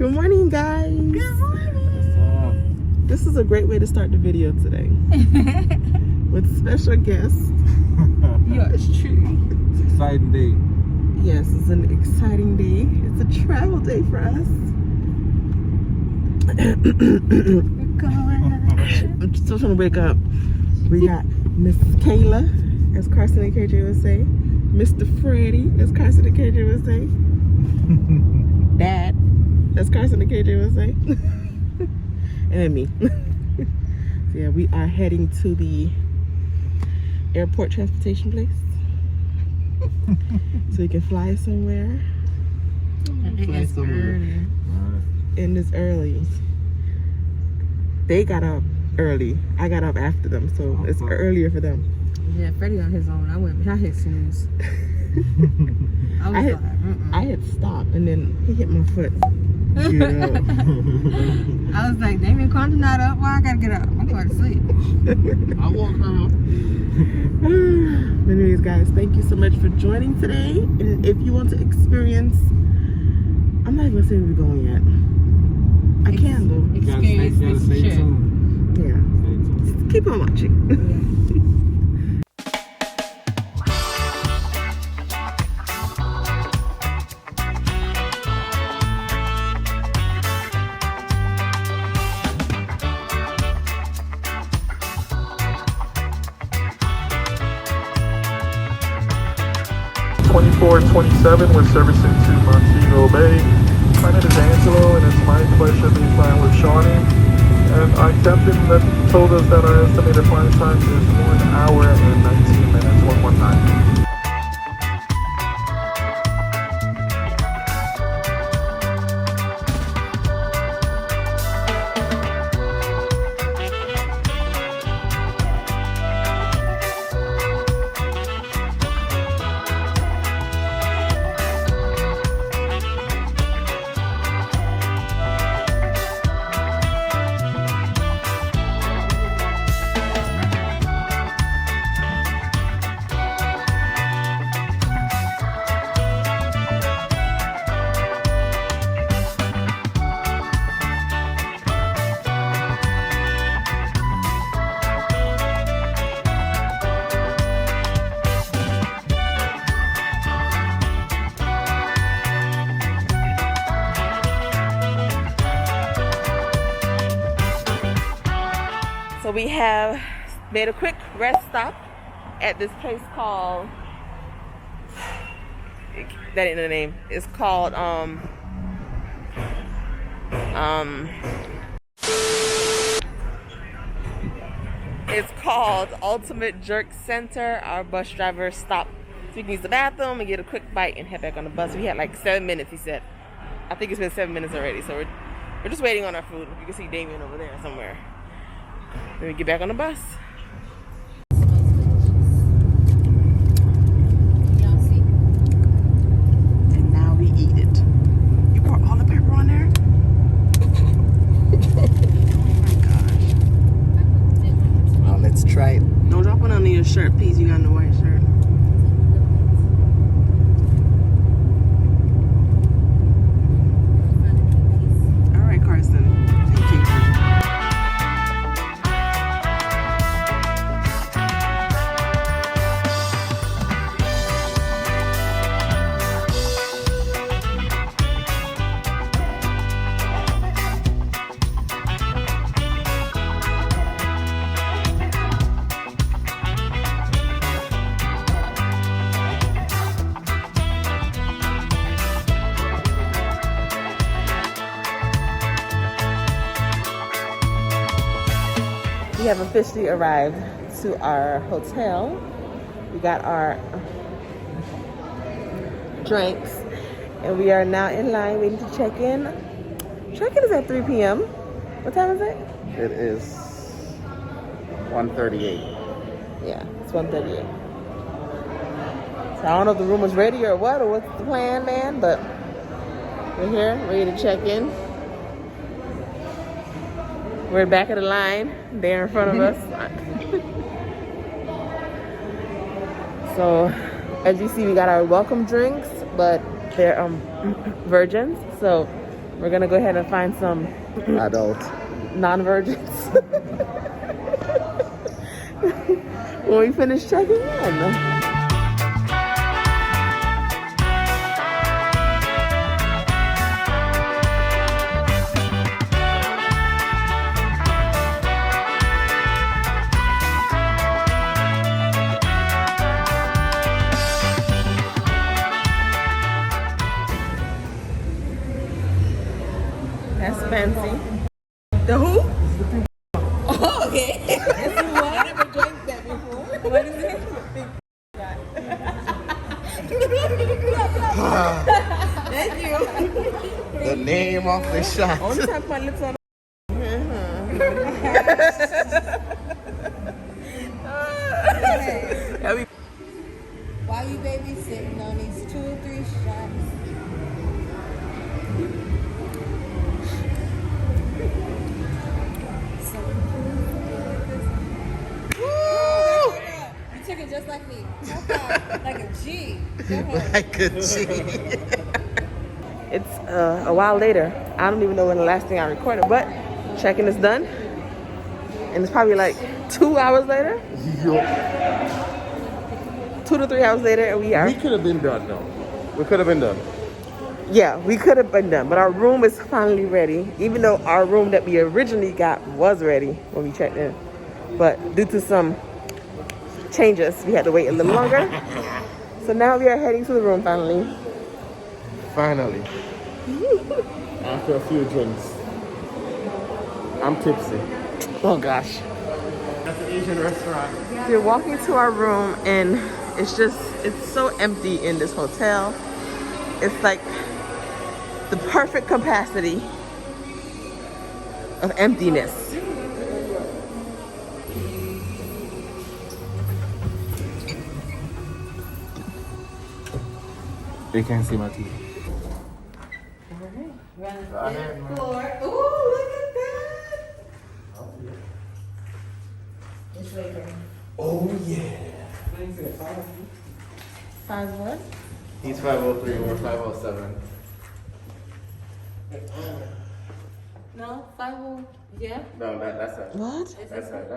Good morning, guys. Good morning. This is a great way to start the video today. With special guests. Yours truly. It's an exciting day. Yes, it's an exciting day. It's a travel day for us. I'm still trying to wake up. We got Miss Kayla, as Carson and KJ would say. Mr. Freddie, as Carson and KJ would say. Dad, as Carson and KJ would say. And then me. So yeah, we are heading to the airport transportation place. So you can fly somewhere. Fly somewhere. And it's early. They got up early. I got up after them, so it's earlier for them. Yeah, Freddie on his own. I hit snooze. I had stopped and then he hit my foot. Get up. I was like, Damion, Connor's not up. Why I gotta get up? I'm going to sleep. I walk her up. Anyways, guys, thank you so much for joining today. And if you want to experience, I'm not even gonna say where we're going yet. I can though. Experience this stay shit. tuned. Yeah. Stay tuned. Just keep on watching. We're servicing to Montego Bay. My name is Angelo, and it's my pleasure to be flying with Shawnee. And our captain that told us that our estimated flying time is 1 hour and 19 minutes, 119. So we have made a quick rest stop at this place called, that ain't the name, it's called it's called Ultimate Jerk Center. Our bus driver stopped so we can use the bathroom and get a quick bite and head back on the bus. We had like 7 minutes, he said. I think it's been 7 minutes already, so we're just waiting on our food. You can see Damion over there somewhere. Then we get back on the bus. And now we eat it. You pour all the pepper on there? Oh my gosh. Now let's try it. Don't drop one under your shirt, please. You got no white shirt. All right, Carson. Thank you. We have officially arrived to our hotel. We got our drinks and we are now in line waiting to check in. Check-in is at 3 p.m. What time is it? It is 1:38. Yeah, it's 1:38. So I don't know if the room is ready or what, or what's the plan, man, but we're here, ready to check in. We're back of the line, there in front of us. So, as you see, we got our welcome drinks, but they're virgins. So, We're gonna go ahead and find some Adult. non-virgins when we finish checking in. That's fancy. The who? Oh, okay. It's what? I never drank that before. What is it? Thank you. The name of the shot. Only time my lips on. While you babysitting on these 2 or 3 shots. You took it just like me. Like a G. Like a G. It's a while later. I don't even know when the last thing I recorded, but checking is done. And it's probably like 2 hours later. 2 to 3 hours later, and we are. We could have been done though. We could have been done. Yeah, we could have been done, but our room is finally ready. Even though our room that we originally got was ready when we checked in. But due to some changes, we had to wait a little longer. So now we are heading to the room finally. Finally. After a few drinks. I'm tipsy. Oh gosh. That's an Asian restaurant. We're walking to our room and it's so empty in this hotel. It's like the perfect capacity of emptiness. They can't see my teeth. Ooh, look at that. It's right there. Oh yeah. 5 what? He's 503 or 507. No, 50. Yeah. No, that's it. What? That's it.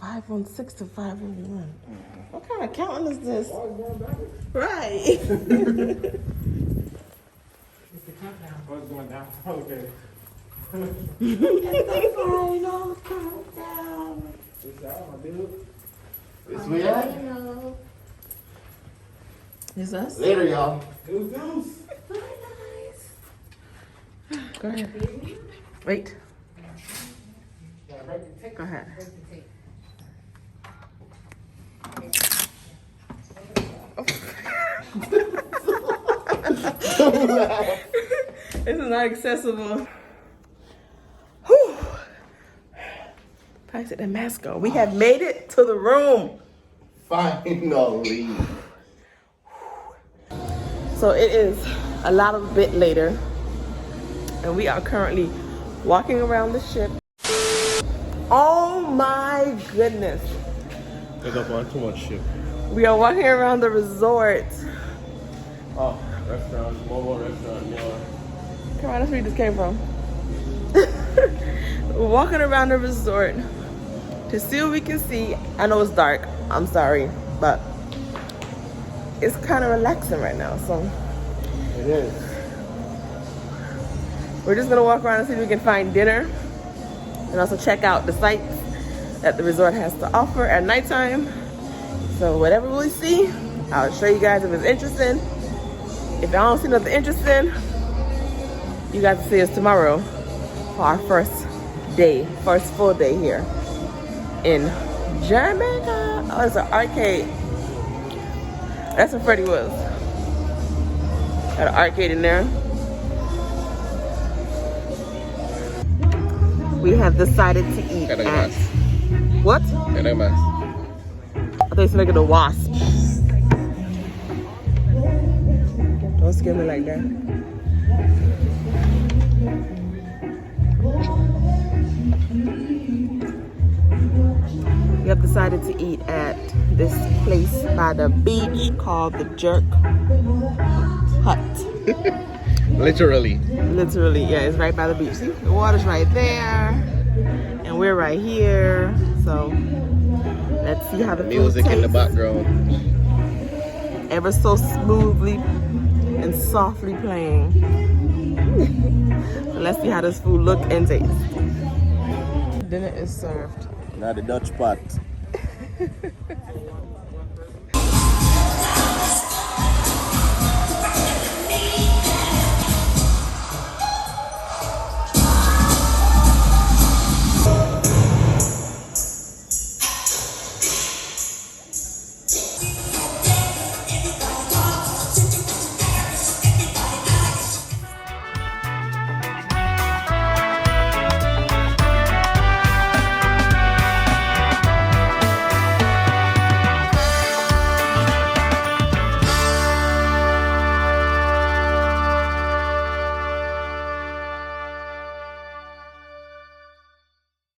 516 to 501. What kind of counting is this? Right. It's the countdown. Oh, it's going down. Okay. Final countdown. It's out, my dude. It's we at? Is us? Later, y'all. Goose. Go ahead. Wait. Go ahead. This is not accessible. Whew. Practice at Damasco. We have made it to the room. Finally. So it is a bit later, and we are currently walking around the ship. Oh my goodness. Pick up on too much shit. We are walking around the resort. Oh, restaurant, mobile restaurant, yeah. Come on, that's where we just came from. We're walking around the resort to see what we can see. I know it's dark, I'm sorry, but it's kind of relaxing right now, so. It is. We're just gonna walk around and see if we can find dinner and also check out the sights that the resort has to offer at nighttime. So whatever we see, I'll show you guys if it's interesting. If I don't see nothing interesting, you guys will see us tomorrow for our first full day here in Jamaica. Oh, it's an arcade. That's where Freddie was. Got an arcade in there. We have decided to eat at... What? I thought you said like a wasp. Don't scare me like that. We have decided to eat at this place by the beach called the Jerk Hut. Literally. Literally, yeah, it's right by the beach. See, the water's right there, and we're right here. So let's see how the Music food in the tastes. background. Ever so smoothly and softly playing. So let's see how this food look and taste. Dinner is served. Now the Dutch pot.